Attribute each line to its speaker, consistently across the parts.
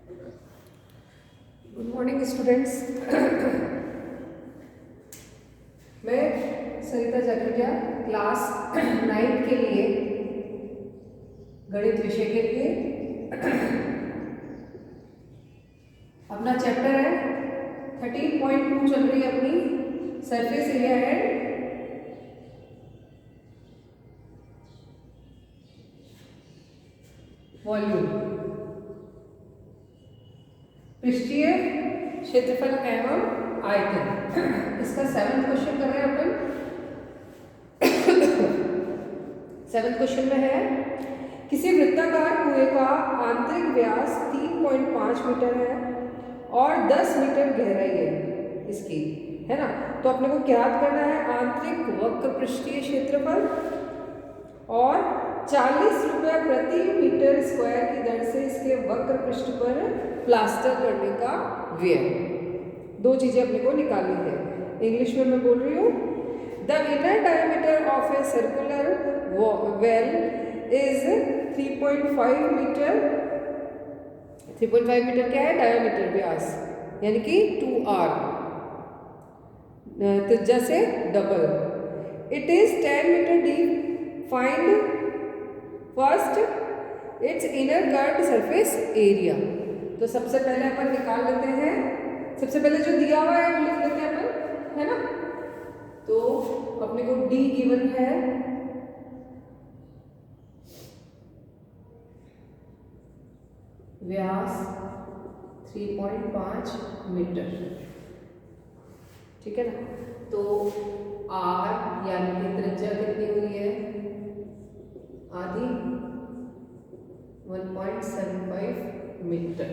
Speaker 1: Good morning students. मैं सरिता जखरिया class 9 के लिए गणित विषय के लिए अपना चैप्टर है 13.2 चल रही है अपनी सरफेस एरिया है वॉल्यूम, पृष्ठीय क्षेत्रफल एवं आयतन। इसका 7th क्वेश्चन कर रहे हैं अपन। 7th क्वेश्चन में है किसी वृत्ताकार कुएं का आंतरिक व्यास 3.5 मीटर है और 10 मीटर गहराई है इसकी, है ना। तो अपने को ज्ञात करना है आंतरिक वक्र पृष्ठीय क्षेत्रफल और 40 रुपये प्रति मीटर स्क्वायर की दर से इसके वक्र पृष्ठ पर प्लास्टर करने का व्यय। दो चीजें अपने को निकालनी है। इंग्लिश में मैं बोल रही हूँ। The inner diameter of a circular well is 3.5 metre. 3.5 metre क्या है? डायमीटर, व्यास, यानी कि 2r, त्रिज्या से double. It is 10 metre deep. Find first its inner curved surface area. तो सबसे पहले अपन निकाल लेते हैं। सबसे पहले जो दिया हुआ है वो लिख लेते हैं अपन, है ना। तो अपने को डी गिवन है, व्यास 3.5 मीटर, ठीक है ना। तो आर यानी कि त्रिज्या कितनी हुई है? आधी, 1.75 मीटर।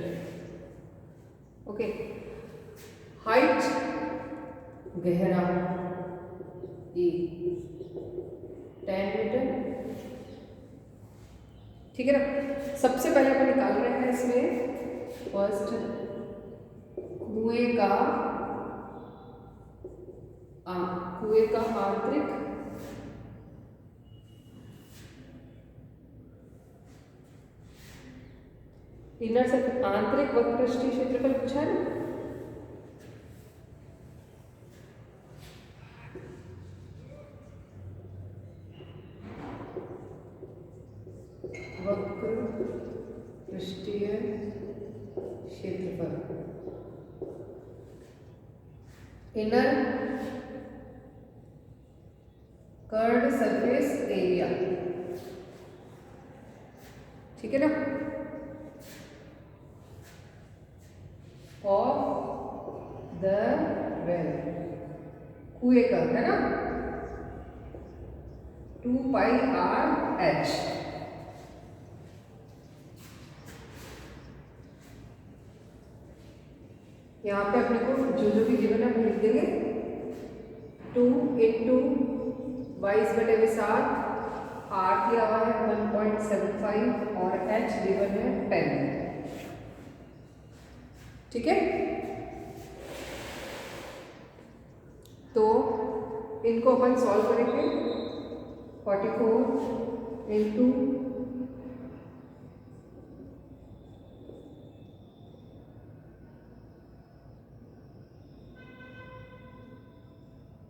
Speaker 1: ओके। हाइट, गहरा ए 10 मीटर, ठीक है ना। सबसे पहले अपन निकाल रहे हैं इसमें फर्स्ट कुएं का आंतरिक इनर सर्कल, आंतरिक वक्र पृष्ठीय क्षेत्रफल पूछा है ना। वक्र पृष्ठीय क्षेत्रफल, इनर कर्व्ड सरफेस एरिया, ठीक है ना। ऑफ द वेल, कुएं का, है ना, 2πr/h। यहाँ पे अपने को जो भी गिवन है वो लिख देंगे। 2 इंटू 22/7, आर दिया हुआ है 1.75 और h गिवन है 10, ठीक है। तो इनको अपन सॉल्व करेंगे। 44 इंटू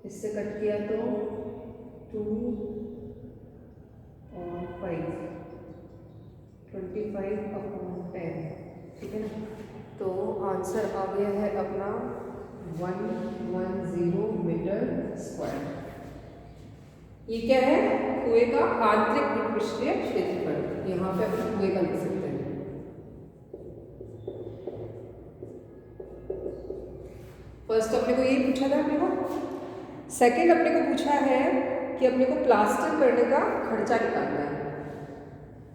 Speaker 1: इससे कट किया तो 2 और 5, 25/10, ठीक है ना। तो आंसर आ गया है अपना 110 मीटर स्क्वायर। ये क्या है? कुएं का आंतरिक पृष्ठीय क्षेत्रफल। यहाँ पे अपन कुएं का लिख सकते हैं। फर्स्ट अपने को यही पूछा था अपने को। सेकंड अपने को पूछा है कि अपने को प्लास्टर करने का खर्चा निकालना है।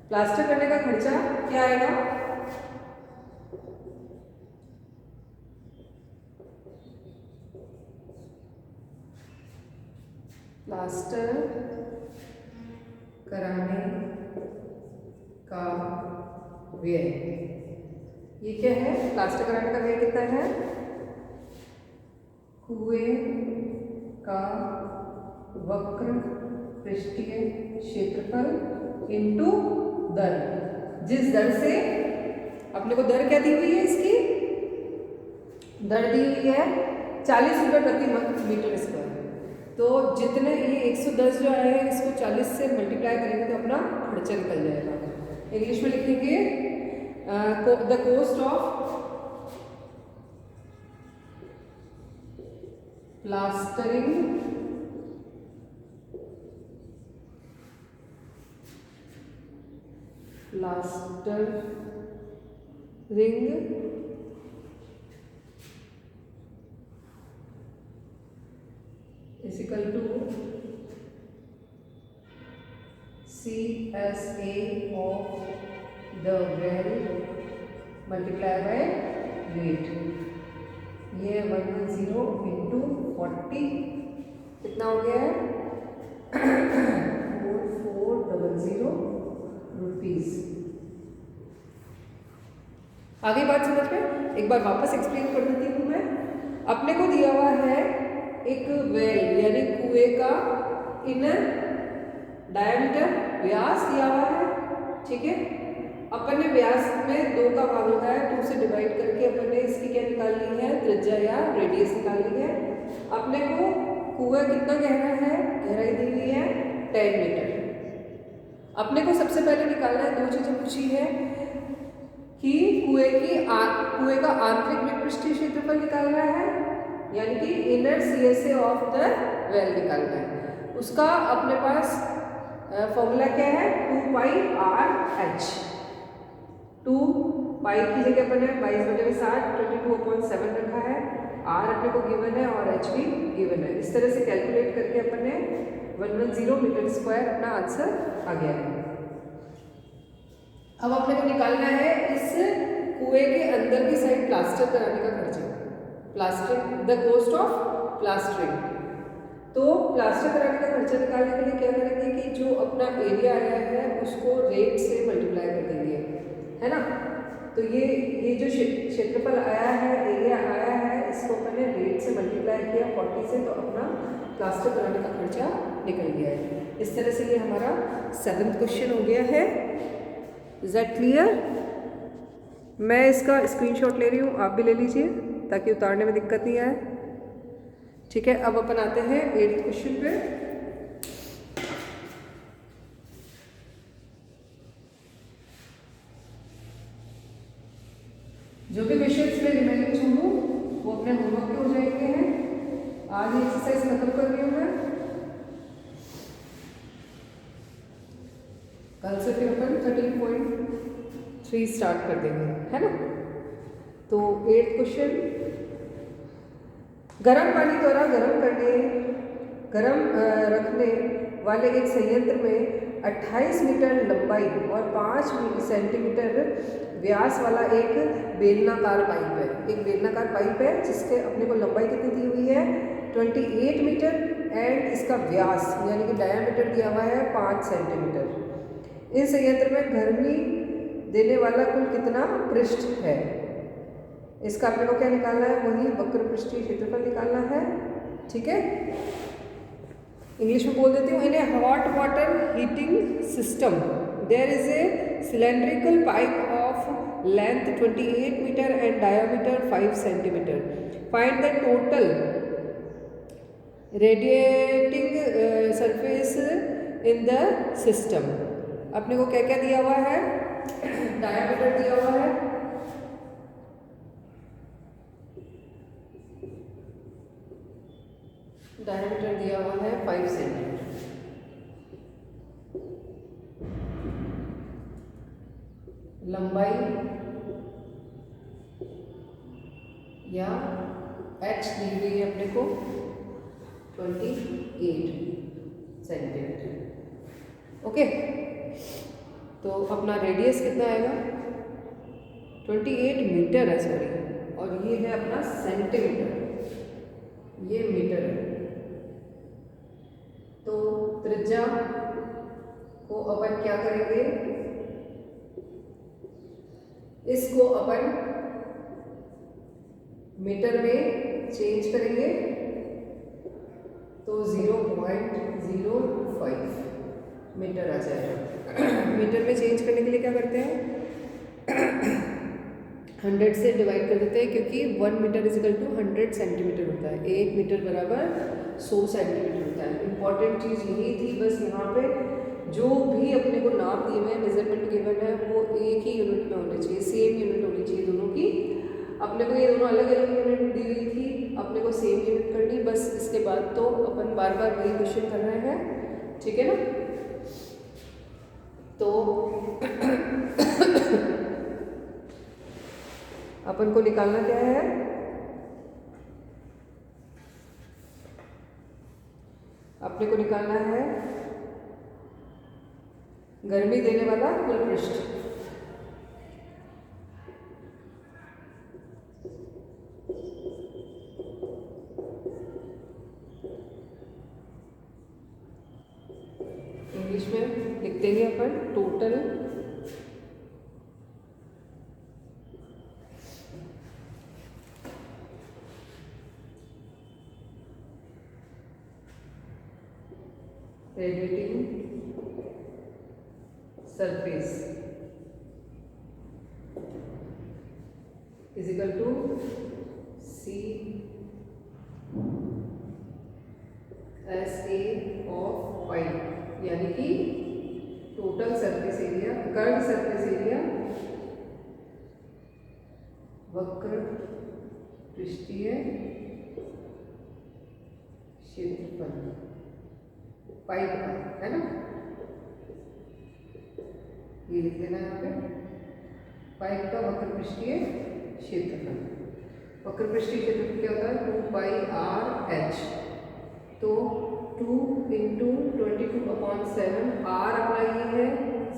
Speaker 1: प्लास्टर करने का खर्चा क्या आएगा? प्लास्टर कराने का व्यय, ये क्या है? प्लास्टर कराने का व्यय कितना है? कुएं का वक्र पृष्ठीय क्षेत्रफल इंटू दर, जिस दर से अपने को दर क्या दी हुई है इसकी? दर दी हुई है 40 रुपये प्रति मीटर स्क्वायर। तो जितने ये 110 जो आया है इसको 40 से मल्टीप्लाई करेंगे तो अपना खर्चा निकल जाएगा। इंग्लिश में लिखेंगे the cost of plastering is equal to CSA of the well multiplied by weight। ये 110 इंटू 40 कितना हो गया है 4400 रुपीज। आगे बात समझ में, एक बार वापस एक्सप्लेन कर देती हूँ मैं। अपने को दिया हुआ है एक वेल यानी कुएं का इनर डायमीटर व्यास दिया हुआ है, ठीक है। अपन ने व्यास में 2 का भाग होता है, 2 से डिवाइड करके अपन ने इसकी क्या निकाल ली है, त्रिज्या या रेडियस निकाल ली है। अपने को कुआं कितना गहरा है, गहराई दी हुई है 10 मीटर। अपने को सबसे पहले निकालना है, 2 चीजें पूछी है कि कुएं का आंतरिक विपृष्ठीय क्षेत्रफल निकालना है यानी कि inner CSA of the well निकालना है। उसका अपने पास फॉर्मूला क्या है 2πRH। 2 पाई की जगह अपन ने 22/60 22/7 रखा है। R अपने को गिवन है और H भी गिवन है। इस तरह से कैलकुलेट करके अपन ने 110 मीटर स्क्वायर अपना आंसर आ गया है। अब अपने को निकालना है इस कुएं के अंदर की साइड प्लास्टर कराने का खर्चा, plastering the cost of plastering. तो प्लास्टर कराने का खर्चा निकालने के लिए क्या करेंगे कि जो अपना एरिया आया है उसको रेट से मल्टीप्लाई कर देंगे, है ना। तो ये जो क्षेत्रफल आया है, एरिया आया है, इसको अपन ने रेट से मल्टीप्लाई किया 40 से, तो अपना प्लास्टर कराने का खर्चा निकल गया है। इस तरह से ये हमारा 7th क्वेश्चन हो गया है। Is that clear? मैं इसका स्क्रीनशॉट ले रही हूँ, आप भी ले लीजिए ताकि उतारने में दिक्कत नहीं आए, ठीक है। अब अपन आते हैं 8th क्वेश्चन पे। जो भी क्वेश्चंस में रिमेनिंग छोड़ूं वो अपने होमवर्क के हो जाएंगे हैं। आज ये एक्सरसाइज खत्म कर रही हूँ मैं, कल से फिर अपन 13.3 स्टार्ट कर देंगे, है ना। तो 8th क्वेश्चन, गर्म पानी द्वारा गर्म रखने वाले एक संयंत्र में 28 मीटर लंबाई और 5 सेंटीमीटर व्यास वाला एक बेलनाकार पाइप है। एक बेलनाकार पाइप है जिसके अपने को लंबाई कितनी दी हुई है 28 मीटर एंड इसका व्यास यानी कि डायामीटर दिया हुआ है 5 सेंटीमीटर। इस संयंत्र में गर्मी देने वाला कुल कितना पृष्ठ है, इसका अपने को क्या निकालना है, वही वक्र पृष्ठीय क्षेत्रफल निकालना है, ठीक है। इंग्लिश में बोल देती हूँ। In a hot water heating system there is a cylindrical pipe of length 28 metre and diameter 5 centimetre. Find the total radiating surface in the system. अपने को क्या क्या दिया हुआ है, डायमीटर दिया हुआ है, डायमीटर दिया हुआ है 5 सेंटीमीटर, लंबाई या h दी हुई है अपने को 28 सेंटीमीटर। ओके, तो अपना रेडियस कितना आएगा 28 मीटर है, सॉरी, और ये है अपना सेंटीमीटर, ये मीटर है। तो त्रिज्या को अपन क्या करेंगे, इसको अपन मीटर में चेंज करेंगे तो 0.025 मीटर आ जाएगा। मीटर में चेंज करने के लिए क्या करते हैं 100 से डिवाइड कर देते हैं क्योंकि 1 मीटर इजिकल टू 100 सेंटीमीटर होता है। 1 मीटर बराबर 100 सेंटीमीटर होता है। इम्पॉर्टेंट चीज़ यही थी बस यहाँ पे जो भी अपने को नाप दिए हुए हैं, मेजरमेंट गिवन है, वो एक ही यूनिट में होने चाहिए, सेम यूनिट होनी चाहिए दोनों की। अपने को ये दोनों अलग अलग यूनिट दी हुई थी, अपने को सेम यूनिट करनी, बस इसके बाद तो अपन बार बार वही क्वेश्चन कर रहे हैं, ठीक है ना। तो अपन को निकालना क्या है, अपने को निकालना है गर्मी देने वाला कुल पृष्ठ। इंग्लिश में लिख देंगे अपन total radiating surface is equal to C S A of pipe, यानी कि total surface area, curve surface area, वक्र पृष्ठीय क्षेत्रफल पाइप का, है ना। ये लिख देना यहाँ पे, पाइप का वक्र पृष्ठीय क्षेत्रफल। वक्र पृष्ठीय क्षेत्रफल क्या होता है, 2 पाई आर एच। तो 2 इंटू 22/7, आर अपना ये है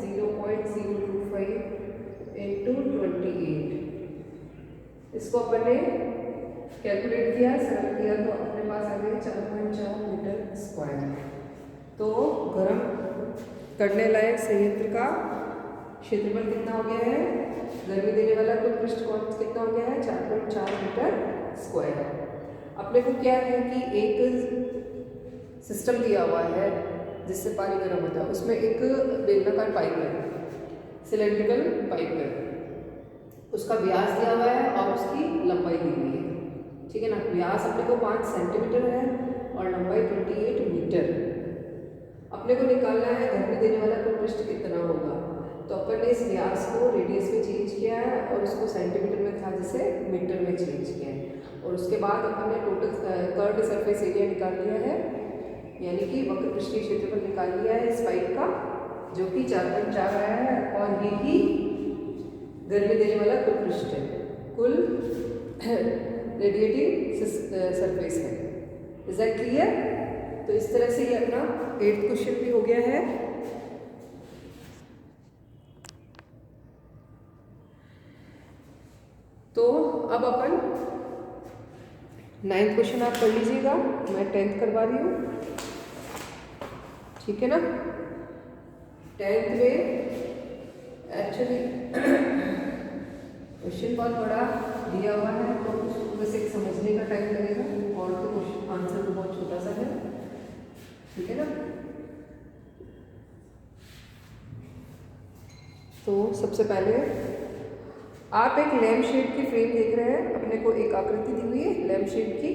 Speaker 1: 0.025 इंटू 28। इसको अपन ने कैलकुलेट किया, सरल किया, तो अपने पास आ गया 4.4 मीटर स्क्वायर। तो गर्म करने लायक संयंत्र का क्षेत्रफल कितना हो गया है, गर्मी देने वाला कुल पृष्ठ कितना हो गया है, 4.4 मीटर स्क्वायर। अपने को क्या है कि एक सिस्टम दिया हुआ है जिससे पानी गर्म होता है, उसमें एक बेलनाकार पाइप है, सिलेंड्रिकल पाइप है, उसका व्यास दिया हुआ है और उसकी लंबाई दी हुई है, ठीक है ना। व्यास अपने को 5 सेंटीमीटर है और लंबाई 28 मीटर। अपने को निकालना है गर्मी देने वाला कुल पृष्ठ कितना होगा, तो अपन ने इस व्यास को रेडियस में चेंज किया है और उसको सेंटीमीटर में था जिसे मीटर में चेंज किया है, और उसके बाद अपन ने टोटल कर्व्ड सरफेस एरिया निकाल लिया है, यानी कि वक्र पृष्ठीय क्षेत्रफल निकाल लिया है इस पाइप का, जो कि 4.4 आया है, और ये ही गर्मी देने वाला कुल पृष्ठ है, कुल रेडिएटिंग सरफेस है। Is that clear. तो इस तरह से ये अपना 8th क्वेश्चन भी हो गया है। तो अब अपन 9th क्वेश्चन आप कर लीजिएगा, मैं 10th करवा रही हूँ, ठीक है ना। 10th में एक्चुअली क्वेश्चन बहुत बड़ा दिया हुआ है, तो उसको बस एक समझने का टाइम लगेगा, और तो क्वेश्चन आंसर तो बहुत छोटा सा है, ठीक है ना। तो सबसे पहले आप एक लैम्प शेड की फ्रेम देख रहे हैं, अपने को एक आकृति दी हुई है लैम्प शेड की,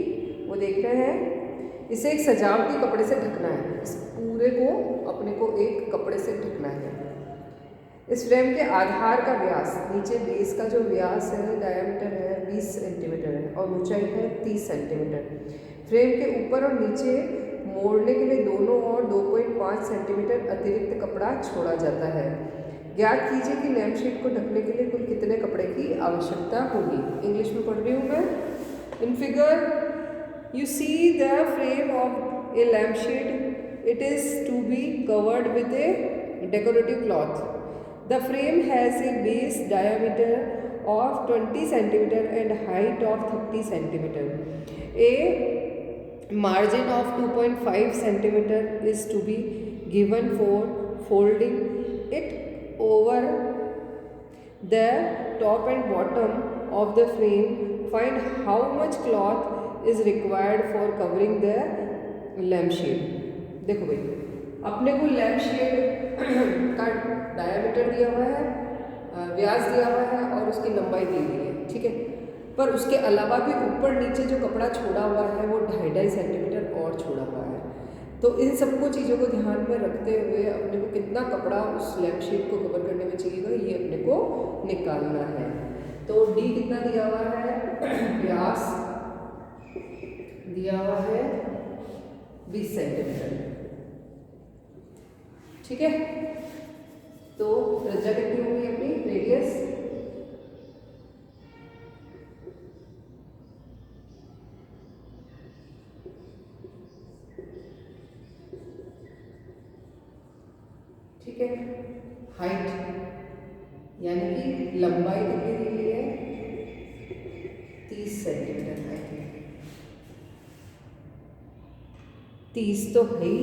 Speaker 1: वो देख रहे हैं। इसे एक सजावटी कपड़े से ढकना है, इस पूरे को अपने को एक कपड़े से ढकना है। इस फ्रेम के आधार का व्यास, नीचे बेस का जो व्यास है, डायमीटर है 20 सेंटीमीटर है और ऊंचाई है 30 सेंटीमीटर। फ्रेम के ऊपर और नीचे मोड़ने के लिए दोनों ओर 2.5 सेंटीमीटर अतिरिक्त कपड़ा छोड़ा जाता है। ज्ञात कीजिए कि लैम्प शेड को ढकने के लिए कुल कितने कपड़े की आवश्यकता होगी। इंग्लिश में पढ़ रही हूँ मैं। In figure you see the frame of a lamp shade, it is to be covered with a decorative cloth. The frame has a base diameter of 20 centimeter and height of 30 centimeter. A margin of 2.5 centimeter is to be given for folding it over the top and bottom of the frame. Find how much cloth is required for covering the lampshade. देखो भाई, अपने को lamp shade का diameter दिया हुआ है, व्यास दिया हुआ है और उसकी लंबाई दी हुई है। पर उसके अलावा भी ऊपर नीचे जो कपड़ा छोड़ा हुआ है वो 2.5 सेंटीमीटर और छोड़ा हुआ है। तो इन सबको चीज़ों को ध्यान में रखते हुए अपने को कितना कपड़ा उस लैम्प शेड को कवर करने में चाहिएगा ये अपने को निकालना है। तो डी कितना दिया हुआ है, व्यास दिया हुआ है 20 सेंटीमीटर, ठीक है। तो त्रिज्या कितनी होगी अपनी, रेडियस ठीक है। हाइट यानी कि लंबाई कितनी दी हुई है, 30 सेंटीमीटर है। 30 तो है ही,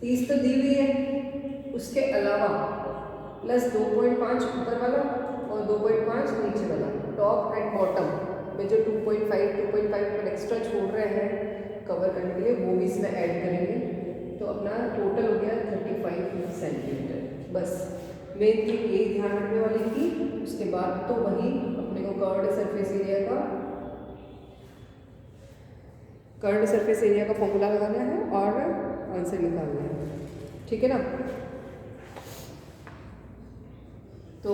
Speaker 1: 30 तो दी हुई है, उसके अलावा प्लस 2.5 ऊपर वाला और 2.5 नीचे वाला, टॉप एंड बॉटम में जो 2.5 एक्स्ट्रा छोड़ रहे हैं कवर करने के लिए वो भी इसमें ऐड करेंगे। तो अपना टोटल हो गया 35 सेंटीमीटर। बस मेन थिंग यही ध्यान रखने वाली थी। उसके बाद तो वही अपने को कर्व्ड सरफेस एरिया का फॉर्मूला लगाना है और आंसर निकालना है, ठीक है ना। तो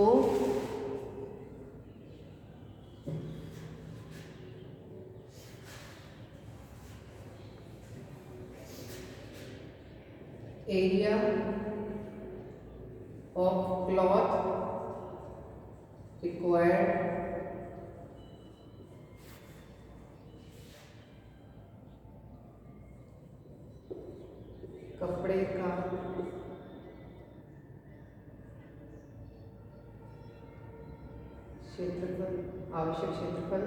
Speaker 1: एरिया ऑफ क्लॉथ रिक्वायर्ड कपड़े का क्षेत्रफल, आवश्यक क्षेत्रफल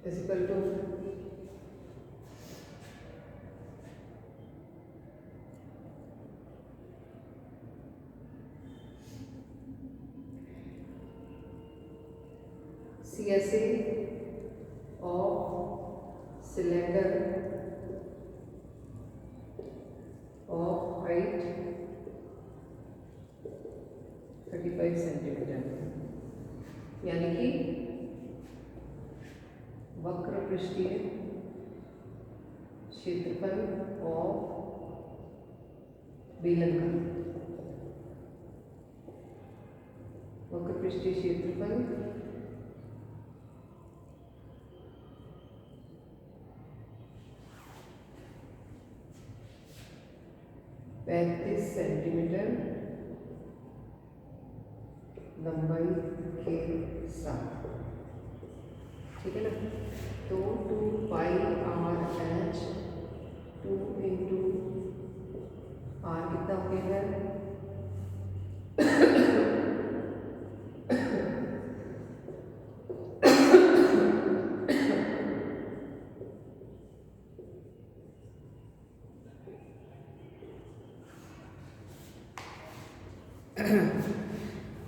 Speaker 1: is equal to CSA of cylinder of height 35 centimetre, यानी कि वक्र पृष्ठीय क्षेत्रफल और बेलन का, वक्र पृष्ठीय क्षेत्रफल पैंतीस सेंटीमीटर लंबाई के साथ, ठीक है ना। तो 2πRH 2 इंटू R कितना हो गया है,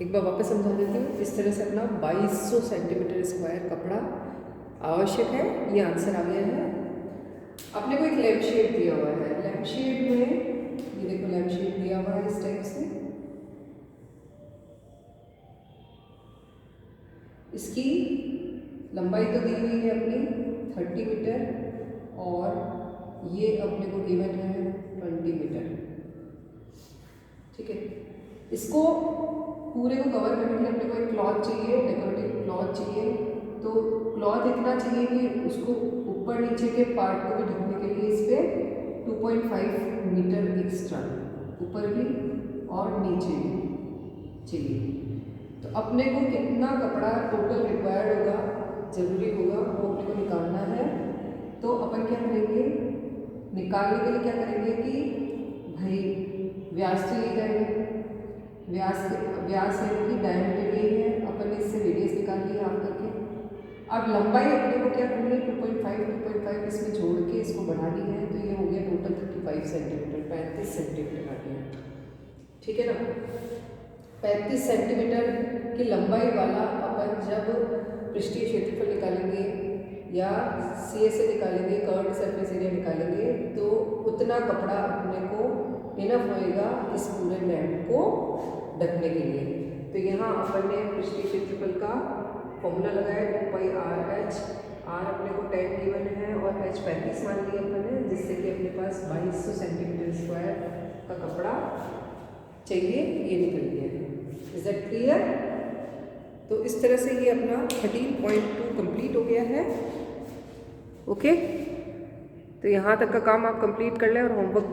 Speaker 1: एक बार वापस समझा देती हूँ। इस तरह से अपना 2200 सेंटीमीटर स्क्वायर कपड़ा आवश्यक है, ये आंसर आ गया है। अपने को एक लैम्प शेड दिया हुआ है, लैम्प शेड में ये देखो लैम्प शेड दिया हुआ है इस टाइप से। इसकी लंबाई तो दी हुई है अपनी 30 मीटर और ये अपने को गिवन है 20 मीटर, ठीक है। इसको पूरे को कवर करने के लिए अपने को एक क्लॉथ चाहिए, डेकोरेटिव क्लॉथ चाहिए। तो क्लॉथ इतना चाहिए कि उसको ऊपर नीचे के पार्ट को भी ढकने के लिए इस पर 2.5 मीटर एक्स्ट्रा ऊपर भी और नीचे भी चाहिए। तो अपने को कितना कपड़ा टोटल रिक्वायर्ड होगा, ज़रूरी होगा, वो अपने को निकालना है। तो अपन क्या करेंगे, निकालने के लिए क्या करेंगे कि भाई व्यास चाहिए जाएगा, व्यास है कि डायमीटर यही है, अपन ने इससे रेडियस निकाल लिया हाफ करके। अब लंबाई अपने को क्या करनी है, 2.5 इसमें जोड़ के इसको बढ़ानी है। तो ये हो गया टोटल 35 सेंटीमीटर, 35 सेंटीमीटर आ गया, ठीक है ना। 35 सेंटीमीटर की लंबाई वाला अपन जब पृष्ठीय क्षेत्रफल निकालेंगे या CSA निकालेंगे, कर्व्ड सरफेस एरिया निकालेंगे, तो उतना कपड़ा अपने को इनफ होएगा इस पूरे लैम्प को ढकने के लिए। तो यहाँ अपन ने पिछले क्षेत्रफल का फॉर्मूला लगाया 2πr/h। आर अपने को 10 गिवन है और h 35 मान लिया अपन ने, जिससे कि अपने पास 2200 सेंटीमीटर स्क्वायर का कपड़ा चाहिए, ये निकल गया है। Is that clear? तो इस तरह से ये अपना 13.2 कंप्लीट हो गया है। ओके, तो यहाँ तक का काम आप कंप्लीट कर लें और होमवर्क